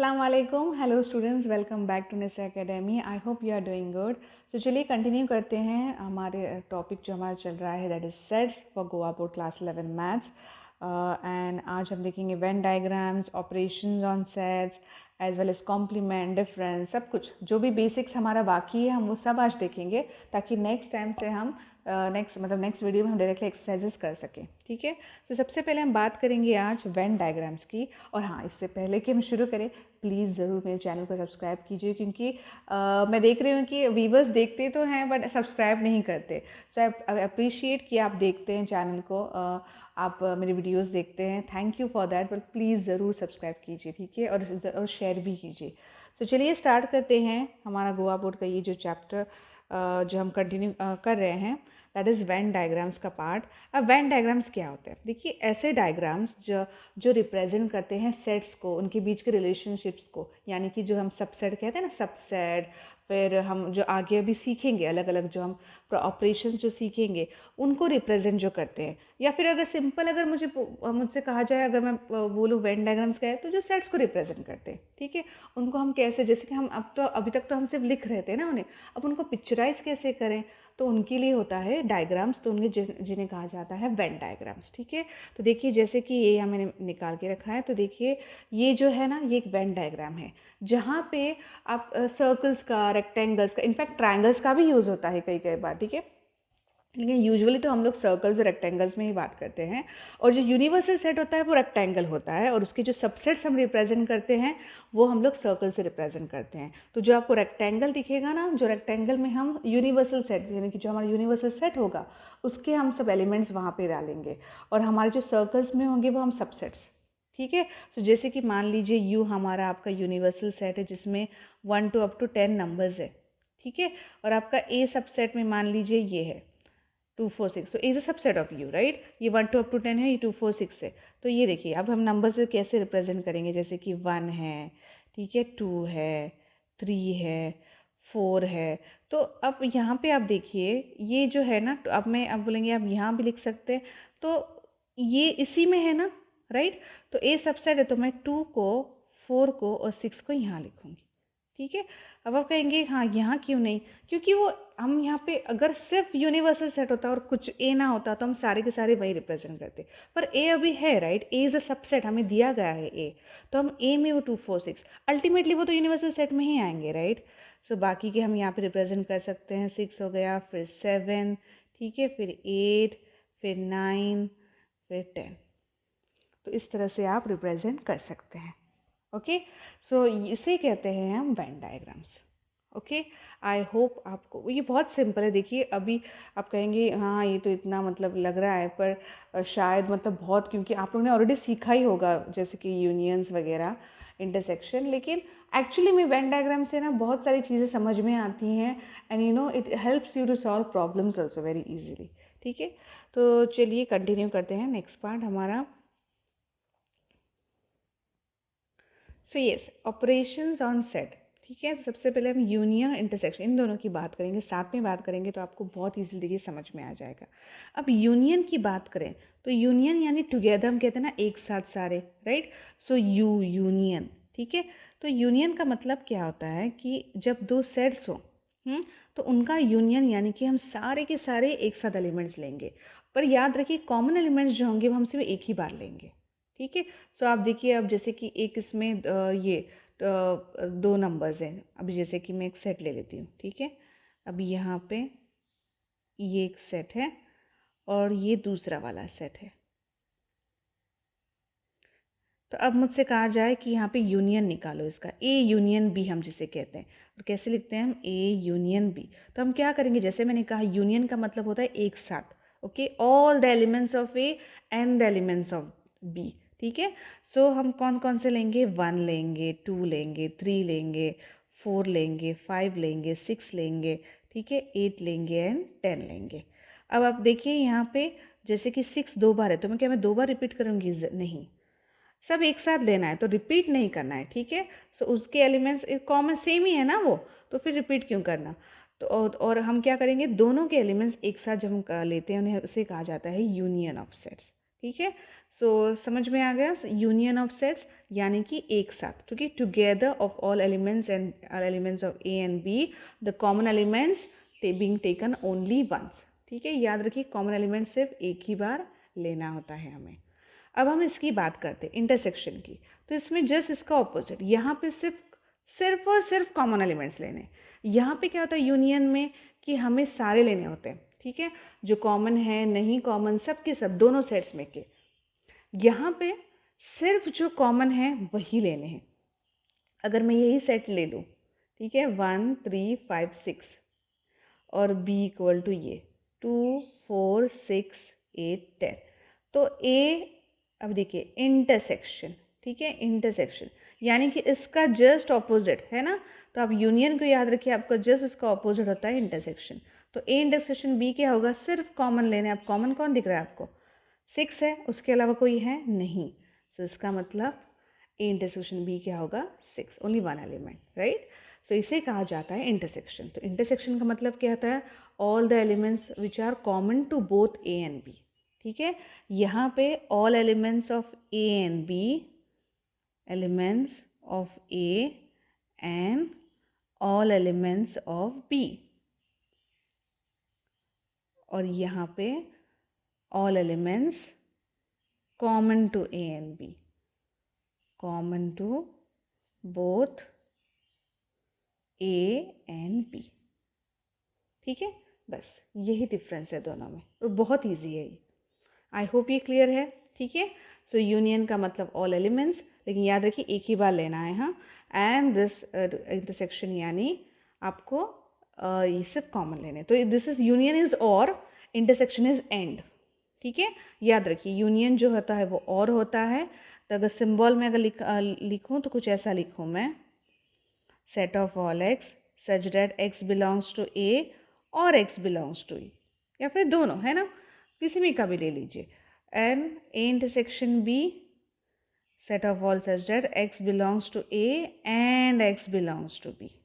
अस्सलाम वालेकुम। Hello students, welcome back to Nesa Academy. I hope you are doing good. So चलिए continue करते हैं हमारे टॉपिक जो हमारा चल रहा है, that is sets for Goa board class 11 maths. And आज हम देखेंगे Venn diagrams, operations on sets, as well as complement, difference, सब कुछ जो भी बेसिक्स हमारा बाकी है हम वो सब आज देखेंगे, ताकि नेक्स्ट टाइम से हम नेक्स्ट वीडियो में हम डायरेक्टली एक्सरसाइजेस कर सकें। ठीक है, तो सबसे पहले हम बात करेंगे आज वेन डायग्राम्स की। और हाँ, इससे पहले कि हम शुरू करें, प्लीज़ ज़रूर मेरे चैनल को सब्सक्राइब कीजिए, क्योंकि मैं देख रही हूँ कि व्यूवर्स देखते तो हैं बट सब्सक्राइब नहीं करते। सो आई अप्रिशिएट कि आप देखते हैं चैनल को, आप मेरी वीडियोस देखते हैं, thank you for that. But please ज़रूर सब्सक्राइब कीजिए, ठीक है, और शेयर भी कीजिए। सो चलिए स्टार्ट करते हैं हमारा गोवा बोर्ड का ये जो चैप्टर जो हम कंटिन्यू कर रहे हैं, दैट इज़ वेन डायग्राम्स का पार्ट। अब वेन डायग्राम्स क्या होते हैं? देखिए, ऐसे डायग्राम्स जो रिप्रेजेंट करते हैं सेट्स को, उनके बीच के रिलेशनशिप्स को, यानी कि जो हम सबसेट कहते हैं ना, सबसेट। फिर हम जो आगे अभी सीखेंगे अलग अलग जो हम ऑपरेशंस जो सीखेंगे, उनको रिप्रेजेंट जो करते हैं। या फिर अगर सिंपल अगर मुझसे कहा जाए, अगर मैं बोलूँ वेन डायग्राम्स क्या है, तो जो सेट्स को रिप्रेजेंट करते हैं, ठीक है, उनको हम कैसे, जैसे कि हम अभी तक तो हम सिर्फ लिख रहे थे ना उन्हें, अब उनको पिक्चराइज कैसे करें, तो उनके लिए होता है डायग्राम्स, तो उन्हें जिन्हें कहा जाता है वेन डायग्राम्स। ठीक है, तो देखिए जैसे कि ये यहाँ मैंने निकाल के रखा है, तो देखिए ये जो है ना, ये एक वेन डायग्राम है, जहाँ पे आप सर्कल्स का, रेक्टेंगल्स का, इनफैक्ट ट्रायंगल्स का भी यूज़ होता है कई कई बार, ठीक है, लेकिन यूजुअली तो हम लोग सर्कल्स और रेक्टेंगल्स में ही बात करते हैं। और जो यूनिवर्सल सेट होता है वो रेक्टेंगल होता है, और उसके जो सबसेट्स हम रिप्रेजेंट करते हैं वो हम लोग सर्कल से रिप्रेजेंट करते हैं। तो जो आपको रेक्टेंगल दिखेगा ना, जो रेक्टेंगल में हम यूनिवर्सल सेट, यानी कि जो हमारा यूनिवर्सल सेट होगा, उसके हम सब एलिमेंट्स वहाँ पे डालेंगे, और हमारे जो सर्कल्स में होंगे वो हम सबसेट्स। ठीक है, तो जैसे कि मान लीजिए यू हमारा आपका यूनिवर्सल सेट है, जिसमें 1 to up to 10 नंबर्स है, ठीक है, और आपका ए सबसेट में मान लीजिए ये है 2 4 6, so is a subset of you, right. ये 1 to up to 10 है, ये 2 4 6 है। तो ये देखिए, अब हम नंबर से कैसे रिप्रेजेंट करेंगे, जैसे कि 1 है, ठीक है, 2 है, 3 है, 4 है। तो अब यहाँ पे आप देखिए, ये जो है ना, तो अब अब बोलेंगे आप यहाँ भी लिख सकते हैं, तो ये इसी में है ना, राइट। तो ए सबसेट है, तो मैं 2 को, 4 को और 6 को यहाँ लिखूँगी, ठीक है। अब आप कहेंगे हाँ, यहाँ क्यों नहीं, क्योंकि वो हम यहाँ पे अगर सिर्फ यूनिवर्सल सेट होता और कुछ ए ना होता, तो हम सारे के सारे वही रिप्रेजेंट करते, पर ए अभी है, right, A is a subset, हमें दिया गया है ए, तो हम ए में वो 2 4 6 अल्टीमेटली वो तो यूनिवर्सल सेट में ही आएंगे, राइट। सो बाकी के हम यहाँ पे रिप्रेजेंट कर सकते हैं, 6 हो गया, फिर 7, ठीक है, फिर 8, फिर 9, फिर 10। तो इस तरह से आप रिप्रेजेंट कर सकते हैं। ओके, सो इसे कहते हैं हम Venn diagrams. Okay, I hope आपको ये बहुत सिंपल है। देखिए, अभी आप कहेंगे हाँ ये तो इतना मतलब लग रहा है, पर शायद मतलब बहुत, क्योंकि आप लोगों ने ऑलरेडी सीखा ही होगा, जैसे कि यूनियंस वगैरह, इंटरसेक्शन, लेकिन एक्चुअली में वेन डायग्राम से ना बहुत सारी चीज़ें समझ में आती हैं, and you know it helps you to solve problems also very easily. ठीक है, तो चलिए कंटिन्यू करते हैं नेक्स्ट पार्ट हमारा। So yes, operations on set. ठीक है, तो सबसे पहले हम यूनियन, इंटरसेक्शन, इन दोनों की बात करेंगे, साथ में बात करेंगे, तो आपको बहुत ईजिली देखिए समझ में आ जाएगा। अब यूनियन की बात करें, तो यूनियन यानी टुगेदर, हम कहते हैं ना एक साथ सारे, राइट। सो यूनियन, ठीक है। तो यूनियन का मतलब क्या होता है कि जब दो सेट्स हो, तो उनका यूनियन, यानी कि हम सारे के सारे एक साथ एलिमेंट्स लेंगे, पर याद रखिए कॉमन एलिमेंट्स जो होंगे वो हम सिर्फ एक ही बार लेंगे। ठीक है, सो आप देखिए, अब जैसे कि एक इसमें ये 2 नंबर्स हैं, अभी जैसे कि मैं एक सेट ले लेती हूँ, ठीक है। अभी यहाँ पे ये एक सेट है और ये दूसरा वाला सेट है। तो अब मुझसे कहा जाए कि यहाँ पे यूनियन निकालो इसका, ए यूनियन बी हम जिसे कहते हैं, और कैसे लिखते हैं हम, ए यूनियन बी। तो हम क्या करेंगे, जैसे मैंने कहा यूनियन का मतलब होता है एक साथ, okay, all the elements of A and the elements of B. ठीक है, सो हम कौन कौन से लेंगे, 1 लेंगे, 2 लेंगे, 3 लेंगे, 4 लेंगे, 5 लेंगे, 6 लेंगे, ठीक है, 8 लेंगे एंड 10 लेंगे। अब आप देखिए यहाँ पे जैसे कि 6 2 बार है, तो मैं 2 बार रिपीट करूँगी, नहीं, सब एक साथ लेना है, तो रिपीट नहीं करना है, ठीक है। सो उसके एलिमेंट्स कॉमन सेम ही है ना वो, तो फिर रिपीट क्यों करना। तो और हम क्या करेंगे, दोनों के एलिमेंट्स एक साथ जब हम लेते हैं, उन्हें उसे कहा जाता है यूनियन ऑफ सेट्स। ठीक है। सो समझ में आ गया, यूनियन ऑफ सेट्स यानी कि एक साथ, क्योंकि together of all elements and elements of A and B, the common elements being taken only once. ठीक है, याद रखिए कॉमन एलिमेंट सिर्फ एक ही बार लेना होता है हमें। अब हम इसकी बात करते हैं इंटरसेक्शन की, तो इसमें जस्ट इसका ऑपोजिट, यहाँ पे सिर्फ और सिर्फ कॉमन एलिमेंट्स लेने। यहाँ पे क्या होता है यूनियन में कि हमें सारे लेने होते हैं, ठीक है, जो कॉमन है नहीं कॉमन सब के सब दोनों सेट्स में के। यहाँ पे सिर्फ जो कॉमन है वही लेने हैं। अगर मैं यही सेट ले लूँ, ठीक है, 1 3 5 6 और बी इक्वल टू ये 2 4 6 8 10, तो ए, अब देखिए इंटरसेक्शन, ठीक है, इंटरसेक्शन यानी कि इसका जस्ट ऑपोजिट है ना, तो आप यूनियन को याद रखिए, आपका जस्ट उसका ऑपोजिट होता है इंटरसेक्शन। तो ए इंटरसेक्शन बी क्या होगा, सिर्फ कॉमन लेने। अब कॉमन कौन दिख रहा है आपको, 6 है, उसके अलावा कोई है नहीं, सो इसका मतलब ए इंटरसेक्शन बी क्या होगा, 6, ओनली वन एलिमेंट, राइट। सो इसे कहा जाता है इंटरसेक्शन। तो इंटरसेक्शन का मतलब क्या होता है, all the elements which are common to both A and B. ठीक है, यहाँ पे all elements of A and B, elements of A and all elements of B, और यहाँ पे all elements common to A and B, common to both A and B. ठीक है, बस यही डिफरेंस है दोनों में, और बहुत इजी है ये। आई होप ये क्लियर है। ठीक है, सो यूनियन का मतलब ऑल एलिमेंट्स, लेकिन याद रखिए एक ही बार लेना है, हाँ। एंड दिस इंटरसेक्शन यानी आपको ये सब कॉमन लेने, तो दिस इज यूनियन इज और, इंटरसेक्शन इज एंड। ठीक है, याद रखिए यूनियन जो होता है वो और होता है। तो अगर सिंबल में अगर लिखूँ तो कुछ ऐसा लिखूँ मैं, set of all X such that x belongs to A और एक्स बिलोंग्स टू ई, या फिर दोनों, है ना, किसी भी का भी ले लीजिए। And A intersection B, set of all such that x belongs to A and x belongs to B.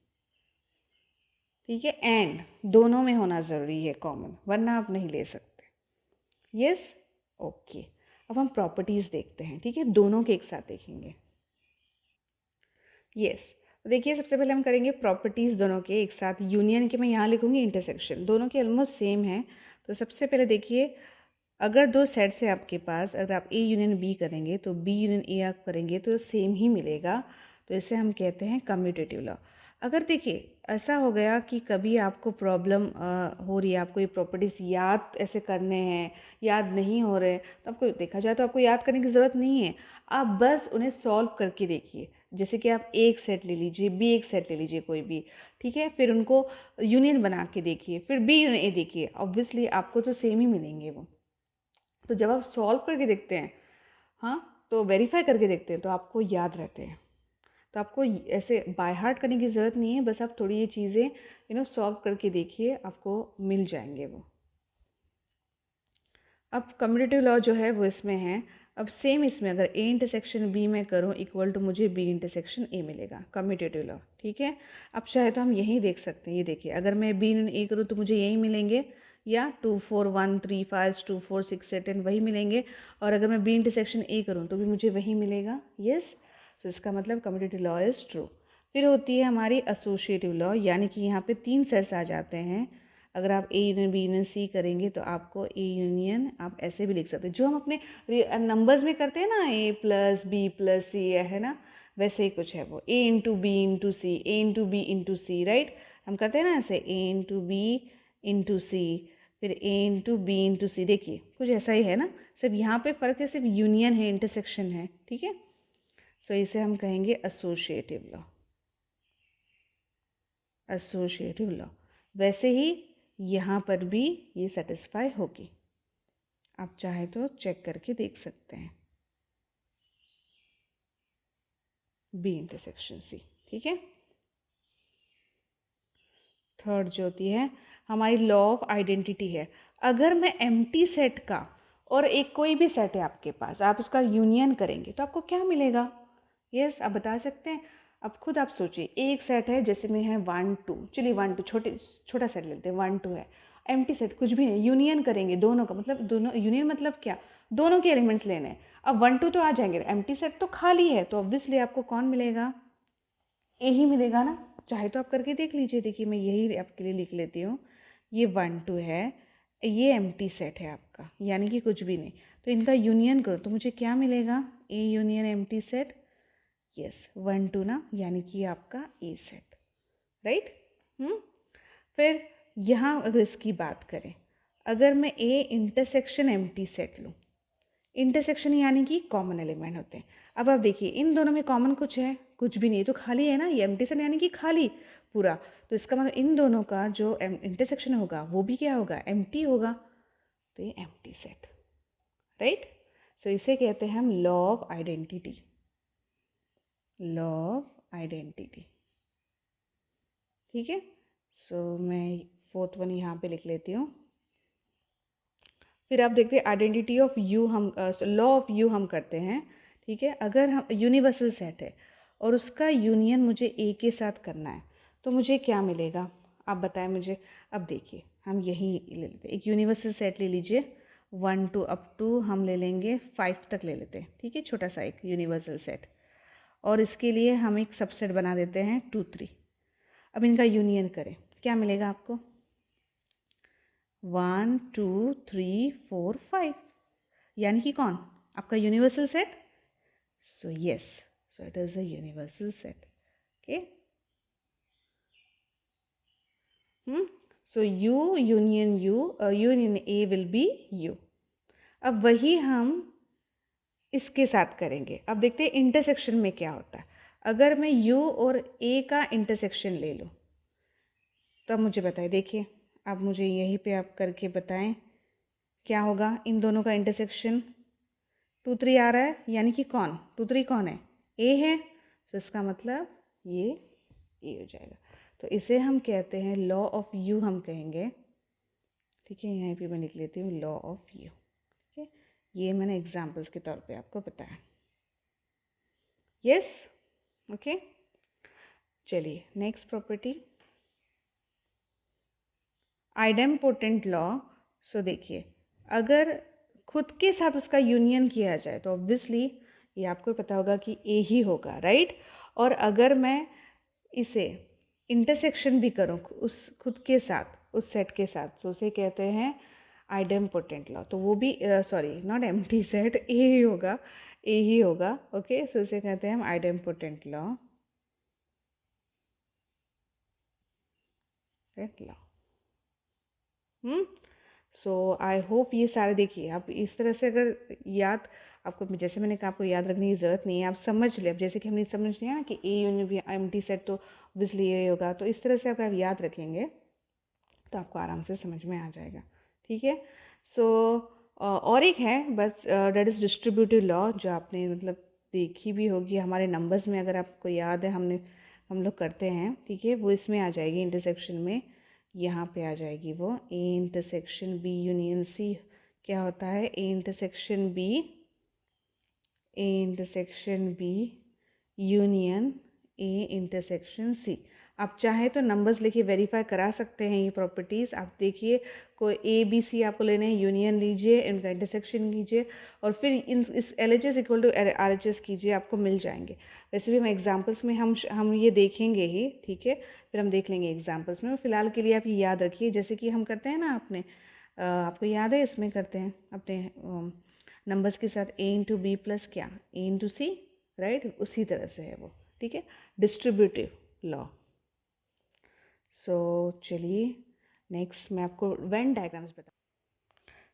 ठीक है, एंड दोनों में होना ज़रूरी है कॉमन, वरना आप नहीं ले सकते। Yes, okay. अब हम प्रॉपर्टीज़ देखते हैं, ठीक है, दोनों के एक साथ देखेंगे। यस, तो देखिए सबसे पहले हम करेंगे प्रॉपर्टीज़ दोनों के एक साथ। यूनियन के मैं यहाँ लिखूँगी इंटरसेक्शन, दोनों के ऑलमोस्ट सेम है। तो सबसे पहले देखिए, अगर दो सेट्स है आपके पास, अगर आप ए यूनियन बी करेंगे तो बी यूनियन ए आप करेंगे तो सेम ही मिलेगा, तो इसे हम कहते हैं कम्यूटेटिव लॉ। अगर देखिए ऐसा हो गया कि कभी आपको प्रॉब्लम हो रही है, आपको ये प्रॉपर्टीज़ याद ऐसे करने हैं, याद नहीं हो रहे, तो आपको देखा जाए तो आपको याद करने की ज़रूरत नहीं है, आप बस उन्हें सॉल्व करके देखिए। जैसे कि आप एक सेट ले लीजिए, बी एक सेट ले लीजिए कोई भी, ठीक है, फिर उनको यूनियन बना के देखिए, फिर बी यूनियन ए देखिए, ऑब्वियसली आपको तो सेम ही मिलेंगे वो। तो जब आप सॉल्व करके देखते हैं, हाँ, तो वेरीफाई करके देखते हैं, तो आपको याद रहते हैं। तो आपको ऐसे बाय हार्ट करने की ज़रूरत नहीं है, बस आप थोड़ी ये चीज़ें सॉल्व करके देखिए, आपको मिल जाएंगे वो। अब कम्यूटेटिव लॉ जो है वो इसमें है। अब सेम इसमें अगर ए इंटरसेक्शन बी में करूँ इक्वल टू मुझे बी इंटरसेक्शन ए मिलेगा, कम्यूटेटिव लॉ। ठीक है, अब चाहे तो हम यही देख सकते हैं, ये देखिए अगर मैं बी इन ए करूँ तो मुझे यही मिलेंगे, या 2 4 1 3 5 2 4 6 8 10 वही मिलेंगे, और अगर मैं बी इंटरसेक्शन ए करूँ तो भी मुझे वही मिलेगा। यस, तो इसका मतलब कम्यूटेटिव लॉ इज़ ट्रू। फिर होती है हमारी एसोसिएटिव लॉ, यानी कि यहाँ पे 3 सेट्स आ जाते हैं। अगर आप A union B union C करेंगे तो आपको ए यूनियन आप ऐसे भी लिख सकते हैं, जो हम अपने नंबर्स में करते हैं ना, ए प्लस बी प्लस सी, है ना, वैसे ही कुछ है वो, ए इंटू बी इंटू सी, ए इंटू बी इंटू सी, राइट, हम करते हैं ना ऐसे, ए इंटू बी इंटू सी, फिर ए इंटू बी इंटू सी, देखिए कुछ ऐसा ही है ना, सिर्फ यहाँ पे फ़र्क है, सिर्फ यूनियन है, इंटरसेक्शन है। ठीक है, सो इसे हम कहेंगे एसोसिएटिव लॉ, एसोसिएटिव लॉ। वैसे ही यहाँ पर भी ये सेटिस्फाई होगी, आप चाहे तो चेक करके देख सकते हैं, बी इंटरसेक्शन सी। ठीक है, थर्ड जो होती है हमारी लॉ ऑफ आइडेंटिटी है। अगर मैं एम्प्टी सेट का और एक कोई भी सेट है आपके पास, आप उसका यूनियन करेंगे तो आपको क्या मिलेगा। यस, आप बता सकते हैं। अब खुद आप सोचिए, एक सेट है जैसे में है 1 2, चलिए 1 2 छोटा सेट लेते हैं, 1 2 है, एम्प्टी सेट कुछ भी नहीं, यूनियन करेंगे दोनों का, मतलब दोनों यूनियन मतलब क्या, दोनों के एलिमेंट्स लेने हैं। अब 1 2 तो आ जाएंगे, एम्प्टी सेट तो खाली है, तो ऑब्वियसली आपको कौन मिलेगा, ए ही मिलेगा ना। चाहे तो आप करके देख लीजिए, देखिए मैं यही आपके लिए लिख लेती हूँ, ये 1 2 है, ये एम्प्टी सेट है आपका, यानी कि कुछ भी नहीं, तो इनका यूनियन करो तो मुझे क्या मिलेगा, A union empty set, yes 1 2 ना, यानी कि आपका ए सेट, राइट। फिर यहाँ अगर इसकी बात करें, अगर मैं ए इंटरसेक्शन एम्प्टी सेट लूँ, इंटरसेक्शन यानी कि कॉमन एलिमेंट होते हैं। अब आप देखिए इन दोनों में कॉमन कुछ है, कुछ भी नहीं, तो खाली है ना, ये एम्प्टी सेट यानी कि खाली पूरा, तो इसका मतलब इन दोनों का जो इंटरसेक्शन होगा वो भी क्या होगा, एम्प्टी होगा, तो ये एम्प्टी सेट, राइट। सो इसे कहते हैं हम law of identity, law of identity, ठीक है। सो मैं फोर्थ वन यहाँ पे लिख लेती हूँ। फिर आप देखते हैं आइडेंटिटी ऑफ यू, हम लॉ ऑफ यू हम करते हैं, ठीक है। अगर हम यूनिवर्सल सेट है और उसका यूनियन मुझे ए के साथ करना है, तो मुझे क्या मिलेगा, आप बताएं मुझे। अब देखिए हम यही ले लेते हैं, एक यूनिवर्सल सेट ले लीजिए, 1 2 अप टू हम ले लेंगे 5 तक ले लेते हैं, ठीक है, छोटा सा एक यूनिवर्सल सेट, और इसके लिए हम एक सबसेट बना देते हैं 2 3। अब इनका यूनियन करें, क्या मिलेगा आपको, 1 2 3 4 5, यानी कि कौन, आपका universal set. So yes, so it is a universal set, okay. So you union you, union A will be you. अब वही हम इसके साथ करेंगे। अब देखते हैं इंटरसेक्शन में क्या होता है। अगर मैं यू और ए का इंटरसेक्शन ले लूँ, तब मुझे बताइए, देखिए अब मुझे यहीं पे आप करके बताएं क्या होगा, इन दोनों का इंटरसेक्शन 2 3 आ रहा है, यानी कि कौन, 2 3 कौन है, ए है, तो इसका मतलब ये ए हो जाएगा। तो इसे हम कहते हैं लॉ ऑफ यू, हम कहेंगे, ठीक है। यहाँ पे मैं लिख लेती हूँ लॉ ऑफ यू, ठीक है। ये मैंने एग्जाम्पल्स के तौर पे आपको बताया, यस, ओके। चलिए नेक्स्ट प्रॉपर्टी, आइडेम्पोटेंट लॉ। सो देखिए अगर खुद के साथ उसका यूनियन किया जाए तो ऑब्वियसली ये आपको पता होगा कि ए ही होगा, राइट। और अगर मैं इसे इंटरसेक्शन भी करूँ उस खुद के साथ, उस सेट के साथ, तो उसे कहते हैं आइडेम्पोटेंट लॉ। तो वो भी सॉरी नॉट एम्प्टी सेट, ए ही होगा, ए ही होगा, ओके। सो इसे कहते हैं हम idempotent law, law. So I hope ये सारे, देखिए आप इस तरह से अगर याद, आपको जैसे मैंने कहा आपको याद रखने की ज़रूरत नहीं है, आप समझ ले। अब जैसे कि हमने समझ लिया ना कि ए यूनियन बी एम्प्टी सेट, तो ऑब्वियसली ये होगा, तो इस तरह से अगर आप याद रखेंगे तो आपको आराम से समझ में आ जाएगा, ठीक है। सो और एक है बस, डेट इज़ डिस्ट्रीब्यूटिव लॉ, जो आपने मतलब देखी भी होगी हमारे नंबर्स में, अगर आपको याद है हम लोग करते हैं, ठीक है। वो इसमें आ जाएगी इंटरसेक्शन में, यहाँ पे आ जाएगी वो, A intersection B union C. क्या होता है, A intersection B, A intersection B union A intersection C. आप चाहे तो नंबर्स लेके वेरीफाई करा सकते हैं ये प्रॉपर्टीज़। आप देखिए कोई ए बी सी आपको लेने हैं, यूनियन लीजिए, इनका इंटरसेक्शन कीजिए, और फिर इस L H S equal to R H S कीजिए, आपको मिल जाएंगे। वैसे भी हम एग्जाम्पल्स में हम ये देखेंगे ही, ठीक है, फिर हम देख लेंगे एग्जाम्पल्स में। फ़िलहाल के लिए आप ये याद रखिए, जैसे कि हम करते हैं ना अपने, आपको याद है इसमें करते हैं अपने नंबर्स के साथ ए इंटू बी प्लस क्या, ए इंटू सी, राइट, उसी तरह से है वो, ठीक है, डिस्ट्रीब्यूटिव लॉ। सो चलिए नेक्स्ट मैं आपको वेन डायग्राम्स बता।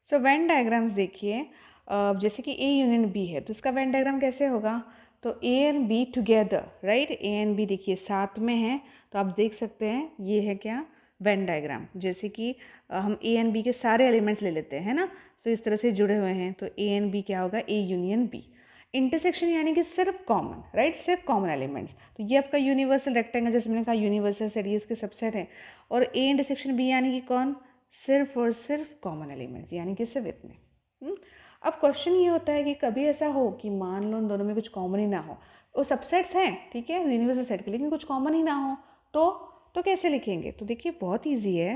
सो वेन डायग्राम्स देखिए, जैसे कि ए यूनियन बी है, तो इसका वेन डायग्राम कैसे होगा, तो A and B together, right, A and B देखिए साथ में हैं, तो आप देख सकते हैं ये है क्या, वेन डायग्राम। जैसे कि हम ए एंड बी के सारे एलिमेंट्स ले लेते हैं ना, तो इस तरह से जुड़े हुए हैं, तो ए एंड बी क्या होगा, ए यूनियन बी। इंटरसेक्शन यानी कि सिर्फ कॉमन, राइट, सिर्फ कॉमन एलिमेंट्स, तो ये आपका यूनिवर्सल रेक्टेंगल, जैसे मैंने कहा यूनिवर्सल सेट, ये इसके सबसेट है। और ए इंटरसेक्शन बी यानी कि कौन, सिर्फ और सिर्फ कॉमन एलिमेंट्स, यानी कि सिर्फ इतने। अब क्वेश्चन ये होता है कि कभी ऐसा हो कि मान लो उन दोनों में कुछ कॉमन ही ना हो, वो सबसेट्स हैं, ठीक है, यूनिवर्सल सेट के, लेकिन कुछ कॉमन ही ना हो, तो कैसे लिखेंगे, तो देखिए बहुत ईजी है,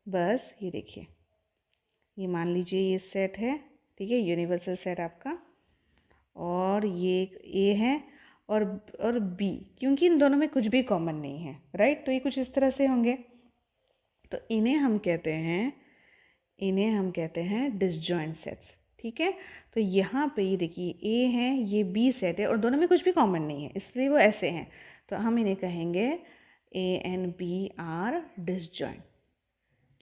बस ये देखिए, ये मान लीजिए ये सेट है, ठीक है, यूनिवर्सल सेट आपका। और ये ए है और बी, क्योंकि इन दोनों में कुछ भी कॉमन नहीं है, राइट। तो ये कुछ इस तरह से होंगे। तो इन्हें हम कहते हैं डिसजॉइंट सेट्स, ठीक है। तो यहाँ पे ये देखिए ए है, ये बी सेट है और दोनों में कुछ भी कॉमन नहीं है, इसलिए वो ऐसे हैं। तो हम इन्हें कहेंगे A and B are disjoint,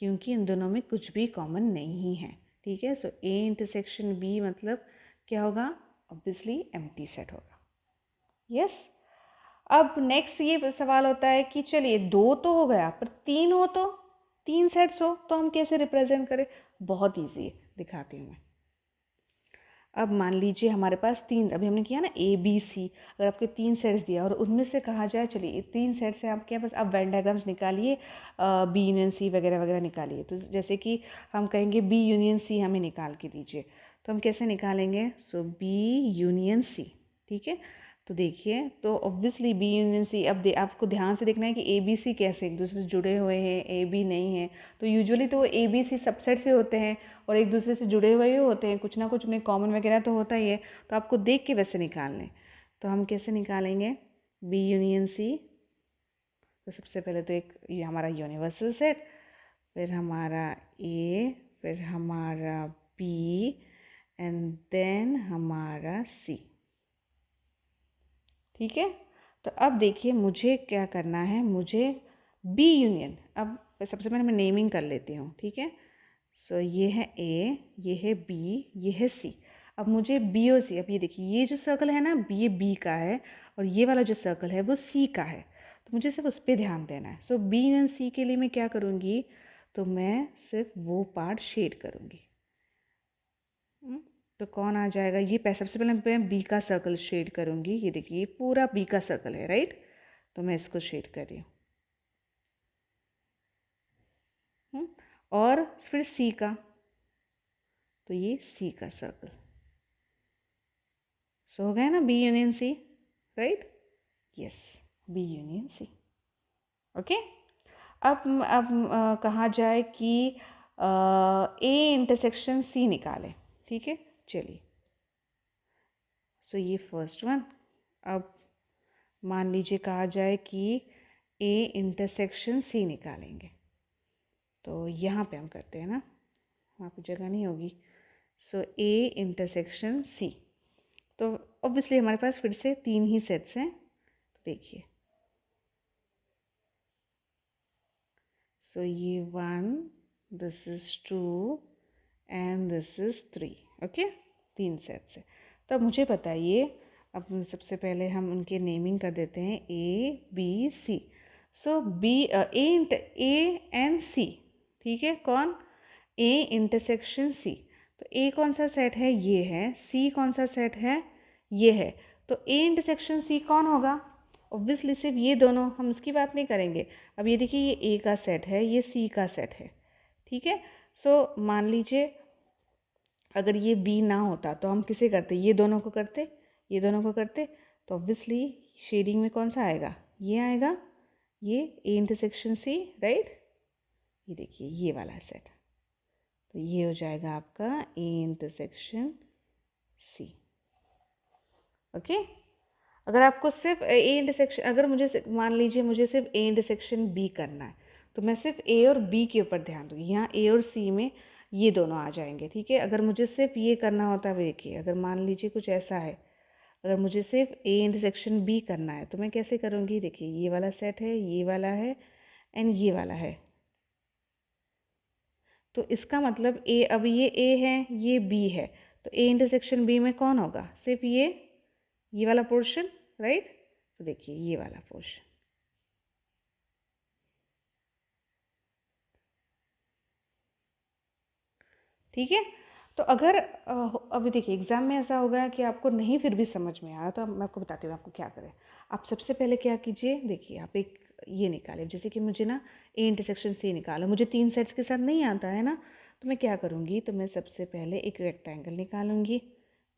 क्योंकि इन दोनों में कुछ भी कॉमन नहीं है, ठीक है। सो ए इंटरसेक्शन बी मतलब क्या होगा, ऑब्वियसली एम्प्टी सेट होगा। यस। अब नेक्स्ट ये सवाल होता है कि चलिए 2 तो हो गया, पर 3 हो तो 3 सेट्स हो तो हम कैसे रिप्रेजेंट करें। बहुत ईजी है, दिखाती हूँ मैं। अब मान लीजिए हमारे पास 3, अभी हमने किया ना ए बी सी, अगर आपके 3 सेट्स दिया और उनमें से कहा जाए चलिए 3 सेट्स है आपके पास, अब वेन डायग्राम्स निकालिए, बी यूनियन सी वगैरह वगैरह निकालिए। तो जैसे कि हम कहेंगे बी यूनियन सी हमें निकाल के दीजिए, तो हम कैसे निकालेंगे। सो बी यूनियन सी, ठीक है। तो देखिए, तो ऑब्वियसली बी यूनियन सी, अब आपको ध्यान से देखना है कि ए बी सी कैसे एक दूसरे से जुड़े हुए हैं, ए बी नहीं है। तो यूजुअली तो ए बी सी सबसेट से होते हैं और एक दूसरे से जुड़े हुए ही होते हैं, कुछ ना कुछ उन्हें कॉमन वगैरह तो होता ही है। तो आपको देख के वैसे निकाल लें। तो हम कैसे निकालेंगे बी यूनियन सी। तो सबसे पहले तो एक ये हमारा यूनिवर्सल सेट, फिर हमारा ए, फिर हमारा बी एंड देन हमारा सी, ठीक है। तो अब देखिए मुझे क्या करना है, मुझे बी यूनियन, अब सबसे पहले मैं नेमिंग कर लेती हूँ, ठीक है। सो ये है ए, ये है बी, ये है सी। अब मुझे बी और सी, अब ये देखिए ये जो सर्कल है ना, ये बी का है और ये वाला जो सर्कल है वो सी का है। तो मुझे सिर्फ उस पर ध्यान देना है। सो बी एंड सी के लिए मैं क्या करूँगी, तो मैं सिर्फ वो पार्ट शेड करूँगी। तो कौन आ जाएगा, ये सबसे पहले मैं बी का सर्कल शेड करूँगी। ये देखिए ये पूरा बी का सर्कल है, राइट। तो मैं इसको शेड कर रही हूँ। और फिर सी का, तो ये सी का सर्कल। सो हो गया ना B union C, right. Yes, B union C. Okay. अब कहा जाए कि ए इंटरसेक्शन सी निकालें, ठीक है। चलिए, सो ये फर्स्ट वन। अब मान लीजिए कहा जाए कि ए इंटरसेक्शन सी निकालेंगे, तो यहाँ पे हम करते हैं ना, वहाँ पे जगह नहीं होगी। सो ए इंटरसेक्शन सी, तो ऑब्वियसली हमारे पास फिर से 3 ही सेट्स हैं। तो देखिए, सो ये 1, this is 2 and this is 3, okay. 3 sets है। तो अब मुझे बताइए, अब सबसे पहले हम उनके नेमिंग कर देते हैं A B C. So B A and C, ठीक है। कौन, ए इंटरसेक्शन सी। तो ए कौन सा सेट है, ये है। सी कौन सा सेट है, ये है। तो ए इंटरसेक्शन सी कौन होगा, ऑब्वियसली सिर्फ ये दोनों, हम इसकी बात नहीं करेंगे। अब ये देखिए ये ए का सेट है, ये सी का सेट है, ठीक है। सो मान लीजिए अगर ये बी ना होता तो हम किसे करते, ये दोनों को करते, ये दोनों को करते। तो ऑब्वियसली शेडिंग में कौन सा आएगा, ये आएगा, ये ए इंटरसेक्शन सी, राइट। ये देखिए ये वाला सेट, तो ये हो जाएगा आपका ए इंटरसेक्शन सी, ओके। अगर आपको सिर्फ ए इंटरसेक्शन, अगर मुझे मान लीजिए मुझे सिर्फ ए इंटरसेक्शन बी करना है, तो मैं सिर्फ ए और बी के ऊपर ध्यान दूँगी। यहाँ ए और सी में ये दोनों आ जाएंगे, ठीक है। अगर मुझे सिर्फ ये करना होता है, देखिए अगर मान लीजिए कुछ ऐसा है, अगर मुझे सिर्फ ए इंटरसेक्शन बी करना है तो मैं कैसे करूँगी, देखिए ये वाला सेट है, ये वाला है एंड ये वाला है। तो इसका मतलब ए, अब ये ए है, ये बी है, तो ए इंटरसेक्शन बी में कौन होगा, सिर्फ ये वाला पोर्शन, राइट। तो देखिए ये वाला पोर्शन, ठीक है। तो अगर अभी देखिए एग्ज़ाम में ऐसा होगा कि आपको नहीं फिर भी समझ में आया, तो मैं आपको बताती हूँ आपको क्या करें। आप सबसे पहले क्या कीजिए, देखिए आप एक ये निकालें, जैसे कि मुझे ना ए इंटरसेक्शन सी निकाला, मुझे 3 सेट्स के साथ नहीं आता है ना, तो मैं क्या करूँगी, तो मैं सबसे पहले एक रेक्टेंगल निकालूंगी,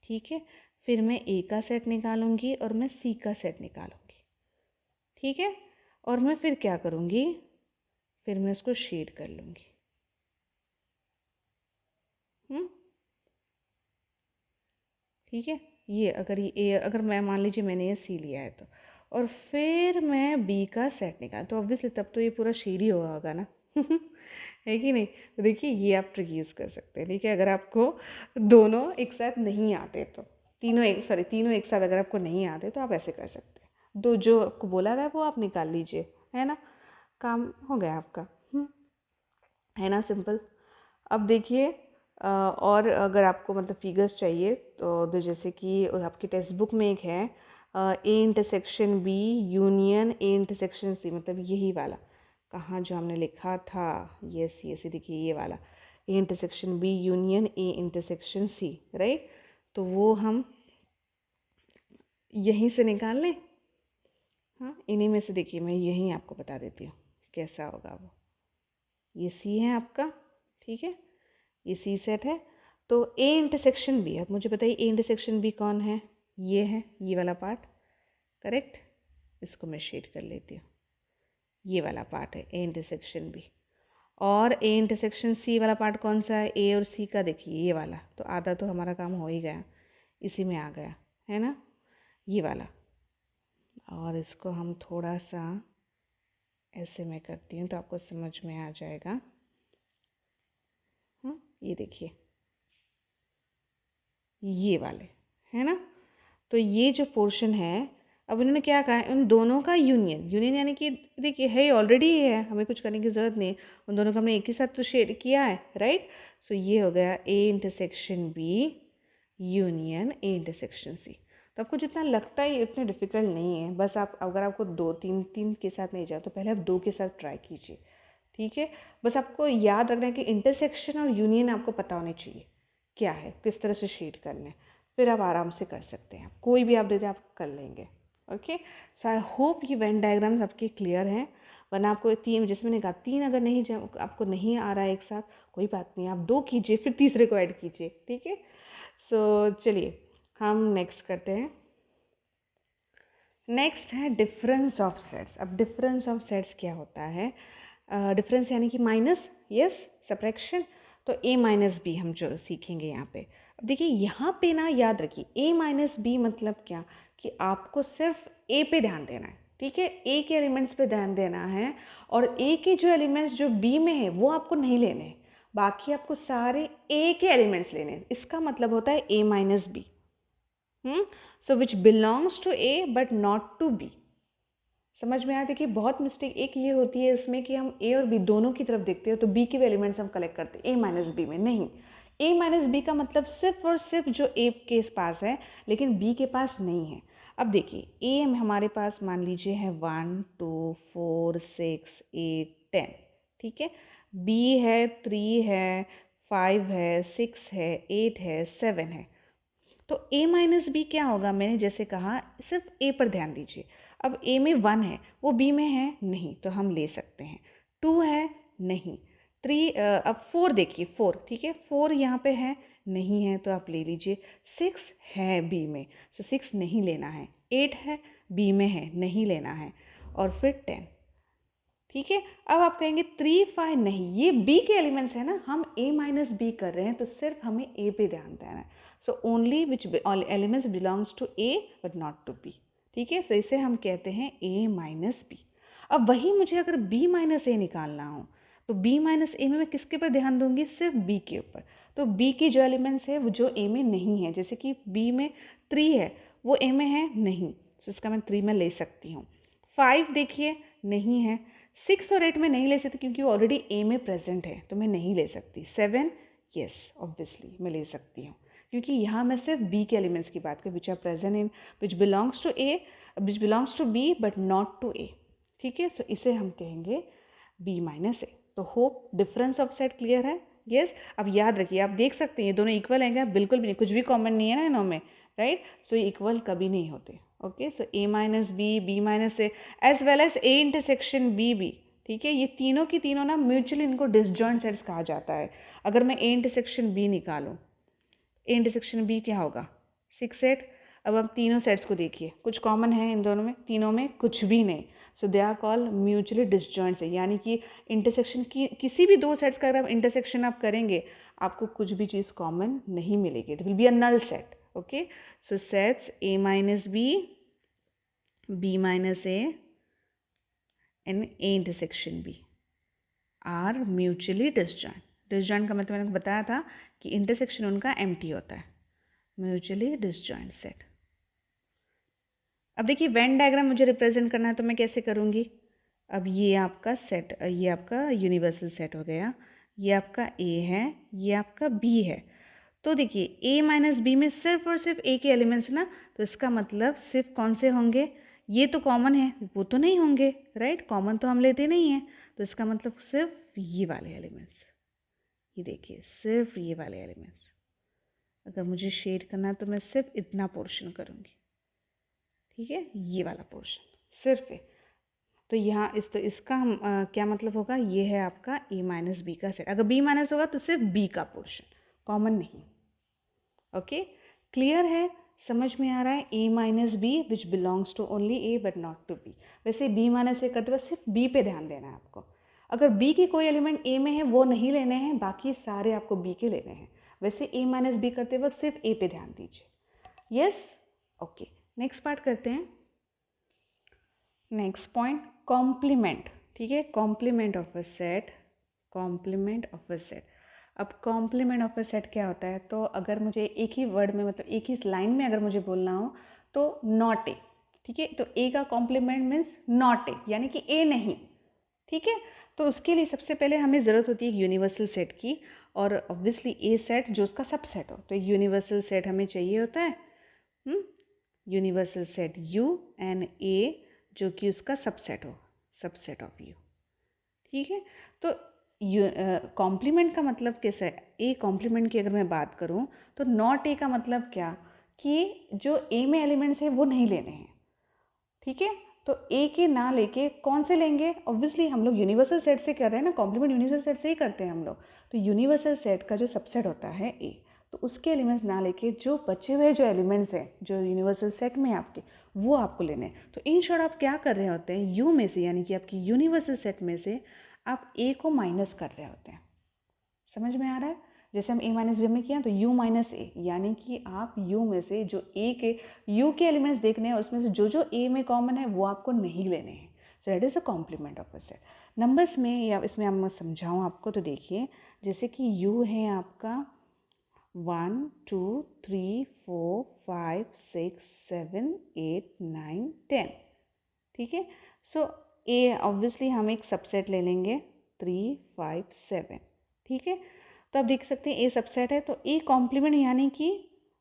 ठीक है। फिर मैं ए का सेट निकालूंगी और मैं सी का सेट निकालूंगी, ठीक है। और मैं फिर क्या करूँगी, फिर मैं इसको शेड कर लूँगी। ठीक है। ये अगर ये ए, अगर मैं मान लीजिए मैंने ये सी लिया है तो, और फिर मैं बी का सेट निकाल, तो ऑब्वियसली तब तो ये पूरा शेड ही होगा ना है कि नहीं। तो देखिए ये आप ट्रिक यूज़ कर सकते हैं। देखिए अगर आपको दोनों एक साथ नहीं आते तो, तीनों एक साथ अगर आपको नहीं आते तो आप ऐसे कर सकते हैं। दो जो आपको बोला था वो आप निकाल लीजिए, है ना, काम हो गया आपका। है ना, सिंपल। अब देखिए और अगर आपको मतलब फिगर्स चाहिए तो जैसे कि आपकी टेक्स्ट बुक में एक है A intersection B union A intersection C, मतलब यही वाला कहाँ जो हमने लिखा था, ये देखिए ये वाला A intersection B union A intersection C, right. तो वो हम यहीं से निकाल लें। हाँ, इन्हीं में से देखिए मैं यहीं आपको बता देती हूँ कैसा होगा वो। ये सी है आपका, ठीक है, ये सी सेट है। तो ए इंटरसेक्शन बी, अब मुझे बताइए ए इंटरसेक्शन बी कौन है, ये है, ये वाला पार्ट, करेक्ट। इसको मैं शेड कर लेती हूँ, ये वाला पार्ट है ए इंटरसेक्शन बी। और ए इंटरसेक्शन सी वाला पार्ट कौन सा है, ए और सी का, देखिए ये वाला। तो आधा तो हमारा काम हो ही गया, इसी में आ गया, है ना, ये वाला। और इसको हम थोड़ा सा ऐसे मैं करती हूँ तो आपको समझ में आ जाएगा। ये देखिए ये वाले, है ना। तो ये जो पोर्शन है, अब इन्होंने क्या कहा है, उन दोनों का यूनियन, यूनियन यानी कि देखिए है ऑलरेडी है, हमें कुछ करने की ज़रूरत नहीं, उन दोनों का हमने एक ही साथ तो शेड किया है, राइट। सो ये हो गया A intersection B union A intersection C. तो आपको जितना लगता है इतने डिफ़िकल्ट नहीं है, बस आप अगर आपको दो तीन के साथ नहीं जाए तो पहले आप दो के साथ ट्राई कीजिए, ठीक है। बस आपको याद रखना है कि इंटरसेक्शन और यूनियन आपको पता होने चाहिए क्या है, किस तरह से शेड करना है, फिर आप आराम से कर सकते हैं। कोई भी आप देते आप कर लेंगे। ओके, सो आई होप ये वेन डायग्राम्स आपके क्लियर हैं। वरना आपको तीन, जैसे मैंने कहा, तीन अगर नहीं आपको नहीं आ रहा है एक साथ, कोई बात नहीं, आप दो कीजिए फिर तीसरे को ऐड कीजिए, ठीक है। सो चलिए हम नेक्स्ट करते हैं। नेक्स्ट है डिफरेंस ऑफ सेट्स। अब डिफरेंस ऑफ सेट्स क्या होता है, डिफरेंस यानी कि माइनस, यस, सब्ट्रैक्शन। तो ए माइनस बी हम जो सीखेंगे यहाँ पे। अब देखिए यहाँ पे ना याद रखिए ए माइनस बी मतलब क्या, कि आपको सिर्फ ए पे ध्यान देना है, ठीक है, ए के एलिमेंट्स पे ध्यान देना है। और ए के जो एलिमेंट्स जो बी में है वो आपको नहीं लेने हैं, बाकी आपको सारे ए के एलिमेंट्स लेने हैं। इसका मतलब होता है A minus B, so which belongs to A but not to B. समझ में आया। देखिए बहुत मिस्टेक एक ये होती है इसमें कि हम ए और बी दोनों की तरफ देखते हैं, तो बी के भी एलिमेंट्स हम कलेक्ट करते हैं ए माइनस बी में, नहीं। ए माइनस बी का मतलब सिर्फ और सिर्फ जो ए के पास है लेकिन बी के पास नहीं है। अब देखिए ए हमारे पास मान लीजिए है 1 2 4 6 8 10, ठीक है। बी है 3 है 5 है 6 है 8 है 7 है। तो a माइनस बी क्या होगा, मैंने जैसे कहा सिर्फ a पर ध्यान दीजिए। अब a में 1 है, वो b में है नहीं, तो हम ले सकते हैं। 2 है नहीं, 3 अब 4 देखिए 4, ठीक है, 4 यहाँ पे है नहीं है तो आप ले लीजिए। 6 है b में, सो 6 नहीं लेना है। 8 है b में है, नहीं लेना है। और फिर 10, ठीक है। अब आप कहेंगे 3 5 नहीं, ये b के एलिमेंट्स है ना, हम a माइनस बी कर रहे हैं तो सिर्फ हमें a पे ध्यान देना है। So only which elements belongs to a but not to b, ठीक है। सो इसे हम कहते हैं a माइनस बी। अब वही मुझे अगर b माइनस ए निकालना हो तो b माइनस ए में मैं किसके पर ध्यान दूंगी, सिर्फ b के ऊपर। तो b के जो एलिमेंट्स है वो जो a में नहीं है, जैसे कि b में 3 है वो a में है नहीं, तो इसका मैं 3 में ले सकती हूँ। 5 देखिए नहीं है, 6 और 8 में नहीं ले सकती क्योंकि वो ऑलरेडी ए में प्रेजेंट है, तो मैं नहीं ले सकती। 7 यस ऑब्वियसली मैं ले सकती हूँ क्योंकि यहाँ मैं सिर्फ बी के एलिमेंट्स की बात करूँ, which are present in which belongs to A, which belongs to B but not to A, ठीक है। सो इसे हम कहेंगे बी माइनस ए। तो hope difference of set clear है, यस। अब याद रखिए, आप देख सकते हैं ये दोनों इक्वल हैं क्या, बिल्कुल भी नहीं, कुछ भी कॉमन नहीं है ना इनों में, राइट। सो ये इक्वल कभी नहीं होते। Okay, so A minus B, B minus A, as well as A intersection B B, ठीक है। ये तीनों की तीनों ना म्यूचुअली इनको डिसजॉइंट सेट्स कहा जाता है। अगर मैं ए इंटरसेक्शन बी निकालूं, ए इंटरसेक्शन बी क्या होगा 6 8। अब आप तीनों सेट्स को देखिए, कुछ कॉमन है इन दोनों में, तीनों में कुछ भी नहीं। सो दे आर कॉल्ड म्यूचुअली डिसजॉइंट्स है, यानी कि इंटरसेक्शन की किसी भी दो सेट्स का अगर आप इंटरसेक्शन आप करेंगे आपको कुछ भी चीज़ कॉमन नहीं मिलेगी, it will be a null set. Okay, so sets A minus B, B minus A and A intersection B are mutually disjoint. Disjoint का मतलब मैंने बताया था कि इंटरसेक्शन उनका एम्प्टी होता है, म्यूचुअली डिसजॉइंट सेट। अब देखिए वेन डायग्राम मुझे रिप्रेजेंट करना है तो मैं कैसे करूँगी। अब ये आपका सेट, ये आपका यूनिवर्सल सेट हो गया, ये आपका ए है, ये आपका बी है। तो देखिए ए माइनस बी में सिर्फ और सिर्फ ए के एलिमेंट्स ना, तो इसका मतलब सिर्फ कौन से होंगे, ये तो कॉमन है, वो तो नहीं होंगे, राइट, कॉमन तो हम लेते नहीं हैं, तो इसका मतलब सिर्फ ये वाले एलिमेंट्स, ये देखिए सिर्फ ये वाले एलिमेंट्स। अगर मुझे शेड करना है तो मैं सिर्फ इतना पोर्शन करूँगी, ठीक है, ये वाला पोर्शन सिर्फ है। तो यहाँ तो इसका हम क्या मतलब होगा, ये है आपका ए माइनस बी का सेट। अगर बी माइनस होगा तो सिर्फ बी का पोर्शन, कॉमन नहीं। ओके, क्लियर है, समझ में आ रहा है। A minus B which belongs to only A but not to B. वैसे बी माइनस ए करते हुए सिर्फ बी पे ध्यान देना है आपको। अगर बी के कोई एलिमेंट ए में है वो नहीं लेने हैं, बाकी सारे आपको बी के लेने हैं। वैसे ए माइनस बी करते वक्त सिर्फ ए पे ध्यान दीजिए। यस, ओके, नेक्स्ट पार्ट करते हैं। नेक्स्ट पॉइंट, कॉम्प्लीमेंट, ठीक है, complement of a set, complement of a set. अब कॉम्प्लीमेंट ऑफ अ सेट क्या होता है, तो अगर मुझे एक ही वर्ड में, मतलब एक ही लाइन में अगर मुझे बोलना हो तो नॉट ए, ठीक है, तो ए का कॉम्प्लीमेंट मीन्स नॉट ए, यानी कि ए नहीं, ठीक है। तो उसके लिए सबसे पहले हमें ज़रूरत होती है यूनिवर्सल सेट की, और ऑब्वियसली ए सेट जो उसका सबसेट हो, तो यूनिवर्सल सेट हमें चाहिए होता है, यूनिवर्सल सेट यू एंड ए जो कि उसका सबसेट हो, सबसेट ऑफ यू, ठीक है। तो कॉम्प्लीमेंट का मतलब कैसा है, ए कॉम्प्लीमेंट की अगर मैं बात करूं तो नॉट ए का मतलब क्या, कि जो ए में एलिमेंट्स हैं वो नहीं लेने हैं, ठीक है। तो ए के ना लेके कौन से लेंगे, ऑब्वियसली हम लोग यूनिवर्सल सेट से कर रहे हैं ना, कॉम्प्लीमेंट यूनिवर्सल सेट से ही करते हैं हम लोग। तो यूनिवर्सल सेट का जो सबसेट होता है ए, तो उसके एलिमेंट्स ना लेके जो बचे हुए जो एलिमेंट्स हैं जो यूनिवर्सल सेट में आपके, वो आपको लेने हैं। तो इन शॉर्ट आप क्या कर रहे होते हैं, यू में से यानी कि आपकी यूनिवर्सल सेट में से आप ए को माइनस कर रहे होते हैं। समझ में आ रहा है, जैसे हम ए माइनस बी हमने किया तो यू माइनस ए, यानी कि आप यू में से जो ए के यू के एलिमेंट्स देखने हैं उसमें से जो जो ए में कॉमन है वो आपको नहीं लेने हैं। So that is a compliment of a set. Numbers में या इसमें हम मैं समझाऊँ आपको, तो देखिए जैसे कि यू है आपका 1 2 3 4 5 6 7 8 9 10, ठीक है। सो ए ऑब्वियसली हम एक सबसेट ले लेंगे 3 5 7, ठीक है। तो आप देख सकते हैं ए सबसेट है, तो ए कॉम्प्लीमेंट यानी कि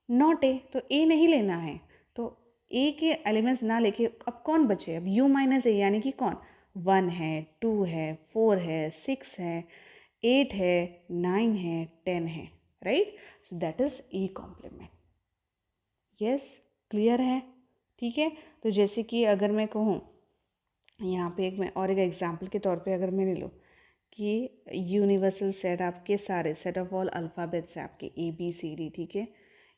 नॉट ए, तो ए नहीं लेना है, तो ए के एलिमेंट्स ना लेके अब कौन बचे, अब यू माइनस ए यानी कि कौन, 1 है, 2 है, 4 है, 6 है, 8 है, 9 है, 10 है, right. So that is a complement. Yes, clear है, ठीक है। तो जैसे कि अगर मैं कहूँ यहाँ पे एक मैं और एक एग्जाम्पल के तौर पे अगर मैं ले लूँ कि यूनिवर्सल सेट आपके सारे सेट ऑफ ऑल अल्फ़ाबेट्स हैं आपके ए बी सी डी, ठीक है,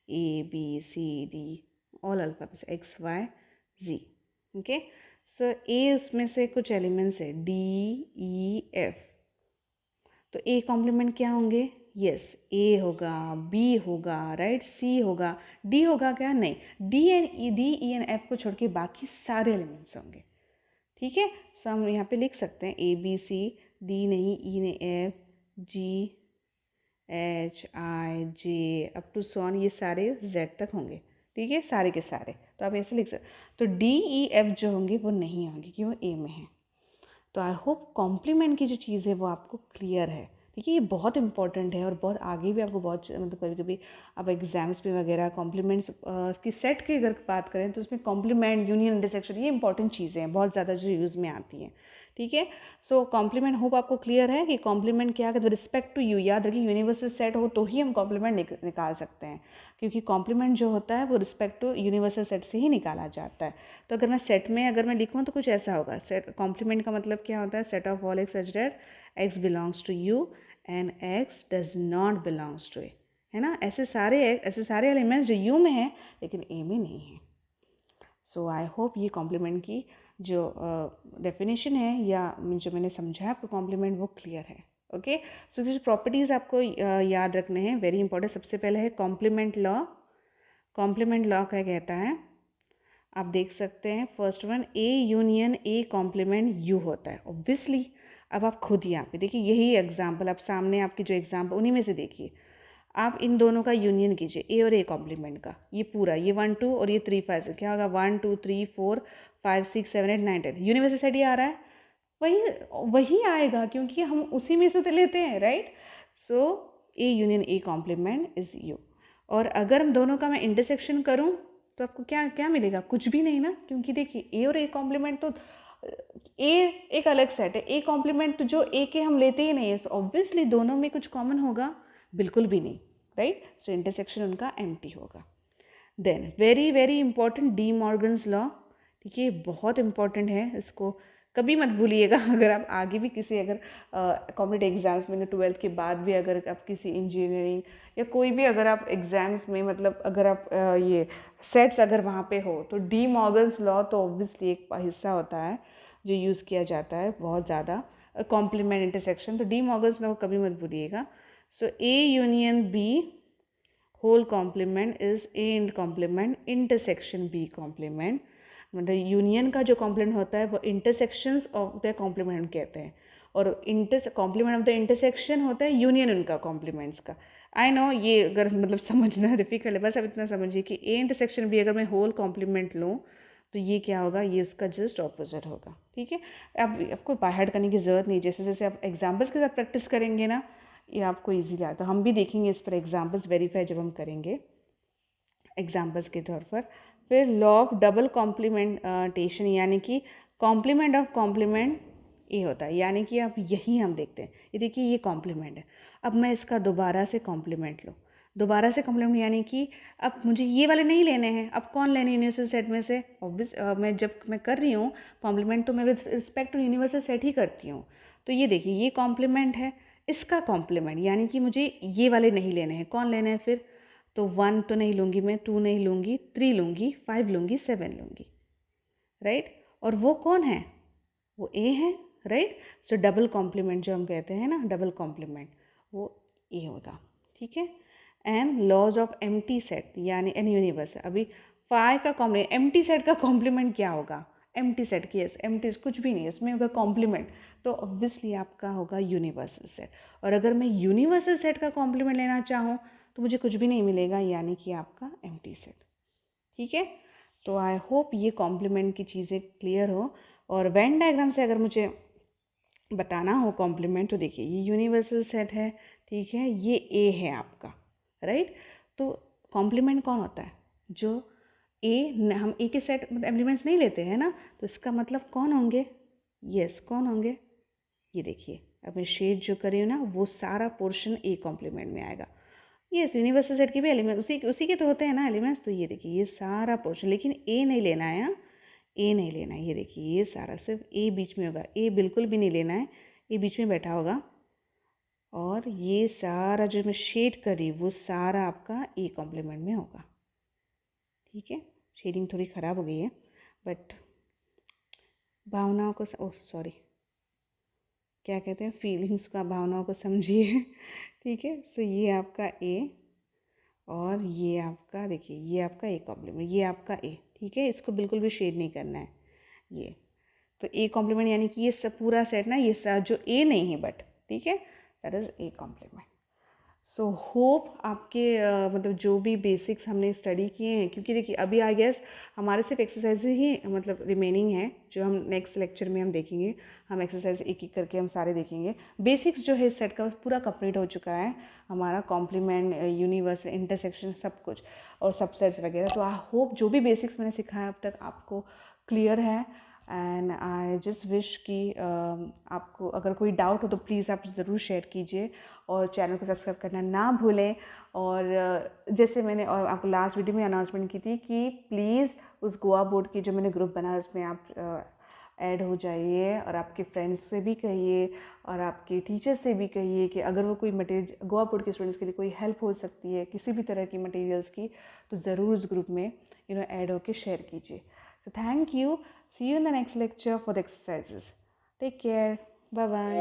A B C D all alphabets X Y Z, okay. So A उसमें से कुछ एलिमेंट्स है डी ई एफ, तो ए कॉम्प्लीमेंट क्या होंगे, यस ए होगा, बी होगा, राइट, सी होगा, डी होगा क्या, नहीं, डी ई एंड एफ को छोड़ के बाकी सारे एलिमेंट्स होंगे, ठीक है। सो हम यहाँ पे लिख सकते हैं ए बी सी डी नहीं, ई ने F, G H I J up to सॉन, ये सारे जेड तक होंगे, ठीक है, सारे के सारे। तो आप ऐसे लिख सकते, तो डी ई एफ जो होंगे वो नहीं होंगे क्योंकि वो ए में है। तो आई होप कॉम्प्लीमेंट की जो चीज़ है वो आपको क्लियर है, ठीक है। ये बहुत इंपॉर्टेंट है और बहुत आगे भी आपको बहुत, मतलब कभी कभी आप एग्जाम्स पे वगैरह कॉम्प्लीमेंट्स की सेट की अगर बात करें तो उसमें कॉम्प्लीमेंट यूनियन इंटरसेक्शन ये इंपॉर्टेंट चीज़ें हैं, बहुत ज़्यादा जो यूज़ में आती हैं, ठीक है। सो कॉम्प्लीमेंट होप आपको क्लियर है कि कॉम्प्लीमेंट क्या है, रिस्पेक्ट टू यू, याद रखिए यूनिवर्सल सेट हो तो ही हम कॉम्प्लीमेंट निकाल सकते हैं, क्योंकि कॉम्प्लीमेंट जो होता है वो रिस्पेक्ट टू यूनिवर्सल सेट से ही निकाला जाता है। तो अगर मैं सेट में अगर मैं लिखूँ तो कुछ ऐसा होगा, सेट कॉम्प्लीमेंट का मतलब क्या होता है, set of all X such that x belongs to U and X does not belongs to A, है ना, ऐसे सारे एलिमेंट्स जो यू में हैं लेकिन ए में नहीं है। सो आई होप ये कॉम्प्लीमेंट की जो डेफिनेशन है या जो मैंने समझा आपको कॉम्प्लीमेंट वो क्लियर है, ओके। सो कुछ प्रॉपर्टीज़ आपको याद रखने हैं, वेरी इंपॉर्टेंट। सबसे पहले है कॉम्प्लीमेंट लॉ। कॉम्प्लीमेंट लॉ क्या कहता है, आप देख सकते हैं first one, A union A compliment you होता है ऑब्वियसली। अब आप खुद यहाँ पे देखिए, यही एग्जाम्पल आप सामने, आपकी जो एग्जाम्पल उन्हीं में से देखिए, आप इन दोनों का यूनियन कीजिए, ए और ए कॉम्प्लीमेंट का, ये पूरा, ये 1 2 और ये 3 5 क्या होगा, 1 2 3 4 5 6 7 8 9 10, यूनिवर्सल सेट ही आ रहा है, वही वही आएगा क्योंकि हम उसी में से तो लेते हैं, right. So A union A complement is U. और अगर हम दोनों का मैं इंटरसेक्शन करूँ तो आपको क्या क्या मिलेगा, कुछ भी नहीं ना, क्योंकि देखिए ए और ए कॉम्प्लीमेंट तो ए एक अलग सेट है, ए कॉम्प्लीमेंट तो जो ए के हम लेते ही नहीं है, सो ऑब्वियसली दोनों में कुछ कॉमन होगा, बिल्कुल भी नहीं, राइट। सो इंटरसेक्शन उनका एम्प्टी होगा। Then very very important De Morgan's law, ठीक है, बहुत इंपॉर्टेंट है, इसको कभी मत भूलिएगा। अगर आप आगे भी किसी अगर कॉम्पिटेटिव एग्जाम्स में 12th के बाद भी अगर आप किसी इंजीनियरिंग या कोई भी अगर आप एग्ज़ाम्स में मतलब अगर आप ये सेट्स अगर वहाँ पे हो तो डी मॉर्गन्स लॉ तो ऑब्वियसली एक हिस्सा होता है जो यूज़ किया जाता है बहुत ज़्यादा, कॉम्प्लीमेंट इंटरसेक्शन, तो डी मॉर्गन्स लॉ कभी मत भूलिएगा। So A union B whole complement is A in complement intersection B complement, मतलब यूनियन का जो कॉम्प्लीमेंट होता है वो इंटरसेक्शंस ऑफ द कॉम्प्लीमेंट कहते हैं, और कॉम्प्लीमेंट ऑफ द इंटरसेक्शन होता है यूनियन उनका कॉम्प्लीमेंट्स का। आई नो ये अगर मतलब समझना डिफिकल्ट है, बस अब इतना समझिए कि ए इंटरसेक्शन भी अगर मैं होल कॉम्प्लीमेंट लूँ तो ये क्या होगा, ये उसका जस्ट ऑपोजिट होगा, ठीक है। अब आपको बाहर करने की ज़रूरत नहीं, जैसे जैसे आप एग्जाम्पल्स के साथ प्रैक्टिस करेंगे ना ये आपको ईजीली आता है। हम भी देखेंगे इस पर एग्जाम्पल्स वेरीफाई जब हम करेंगे एग्जाम्पल्स के तौर पर। फिर लॉ ऑफ डबल कॉम्प्लीमेंटेशन, यानी कि कॉम्प्लीमेंट ऑफ कॉम्प्लीमेंट ये होता है, यानी कि अब यही हम देखते हैं, ये देखिए ये कॉम्प्लीमेंट है, अब मैं इसका दोबारा से कॉम्प्लीमेंट लूँ, दोबारा से कॉम्प्लीमेंट यानी कि अब मुझे ये वाले नहीं लेने हैं, अब कौन लेने यूनिवर्सल सेट में से, ऑब्वियस मैं जब मैं कर रही हूँ कॉम्प्लीमेंट तो मैं with respect to universal set ही करती हूँ। तो ये देखिए ये कॉम्प्लीमेंट है, इसका कॉम्प्लीमेंट यानी कि मुझे ये वाले नहीं लेने हैं, कौन लेने हैं फिर, तो 1 तो नहीं लूँगी मैं, 2 नहीं लूँगी, 3 लूँगी, 5 लूँगी, 7 लूँगी, राइट। और वो कौन है, वो ए है, राइट। सो डबल कॉम्प्लीमेंट जो हम कहते हैं ना, डबल कॉम्प्लीमेंट वो ए होगा, ठीक है। And laws of empty set यानी एन यूनिवर्स, अभी फाइव का कॉम्प्लीमेंट, एम्प्टी सेट का कॉम्प्लीमेंट क्या होगा, एम्प्टी सेट की, यस एम्प्टी कुछ भी नहीं है उसमें होगा कॉम्प्लीमेंट, तो ऑब्वियसली आपका होगा यूनिवर्सल सेट। और अगर मैं यूनिवर्सल सेट का कॉम्प्लीमेंट लेना चाहूँ तो मुझे कुछ भी नहीं मिलेगा, यानी कि आपका एम्प्टी सेट, ठीक है। तो आई होप ये कॉम्प्लीमेंट की चीज़ें क्लियर हो। और वेन डायग्राम से अगर मुझे बताना हो कॉम्प्लीमेंट तो देखिए ये यूनिवर्सल सेट है, ठीक है, ये ए है आपका, राइट। तो कॉम्प्लीमेंट कौन होता है, जो ए, हम ए के सेट मतलब एलिमेंट्स नहीं लेते हैं ना, तो इसका मतलब कौन होंगे, यस कौन होंगे, ये देखिए अब मैं शेड जो करी हूँ ना वो सारा पोर्शन ए कॉम्प्लीमेंट में आएगा। यस यूनिवर्सल सेट के भी एलिमेंट उसी उसी के तो होते हैं ना एलिमेंट्स, तो ये देखिए ये सारा पोर्शन, लेकिन ए नहीं लेना है, हाँ ए नहीं लेना है, ये देखिए ये सारा सिर्फ ए बीच में होगा, ए बिल्कुल भी नहीं लेना है, ए बीच में बैठा होगा, और ये सारा जो मैं शेड करी वो सारा आपका ए कॉम्प्लीमेंट में होगा, ठीक है। शेडिंग थोड़ी ख़राब हो गई है बट भावनाओं को ओह सॉरी क्या कहते हैं, फीलिंग्स का, भावनाओं को समझिए, ठीक है। सो ये आपका ए और ये आपका देखिए ये आपका ए कॉम्प्लीमेंट, ये आपका ए, ठीक है, इसको बिल्कुल भी शेड नहीं करना है ये। तो ए कॉम्प्लीमेंट यानी कि ये सब पूरा सेट ना, ये सब जो ए नहीं है बट, ठीक है, that is a complement. So hope आपके मतलब जो भी बेसिक्स हमने स्टडी किए हैं, क्योंकि देखिए अभी आई गेस हमारे सिर्फ एक्सरसाइज ही मतलब रिमेनिंग है, जो हम नेक्स्ट लेक्चर में हम देखेंगे, हम एक्सरसाइज एक एक करके हम सारे देखेंगे। बेसिक्स जो है इस सेट का पूरा कंप्लीट हो चुका है हमारा, कॉम्प्लीमेंट, यूनिवर्स, इंटरसेक्शन, सब कुछ और सबसेट्स वगैरह। तो आई होप जो भी बेसिक्स मैंने सिखाया अब तक आपको क्लियर है, एंड आई जस्ट विश कि आपको अगर कोई डाउट हो तो प्लीज़ आप ज़रूर शेयर कीजिए, और चैनल को सब्सक्राइब करना ना भूलें। और जैसे मैंने और आपको लास्ट वीडियो में अनाउंसमेंट की थी कि प्लीज़ उस गोवा बोर्ड की जो मैंने ग्रुप बनाया उसमें आप ऐड हो जाइए, और आपके फ्रेंड्स से भी कहिए और आपके टीचर से भी कहिए कि अगर वो कोई मटेरियल गोवा बोर्ड के स्टूडेंट्स के लिए कोई हेल्प हो सकती है किसी भी तरह की मटेरियल्स की, तो ज़रूर उस ग्रुप में ऐड होकर शेयर कीजिए। So thank you. See you in the next lecture for the exercises. Take care. Bye bye.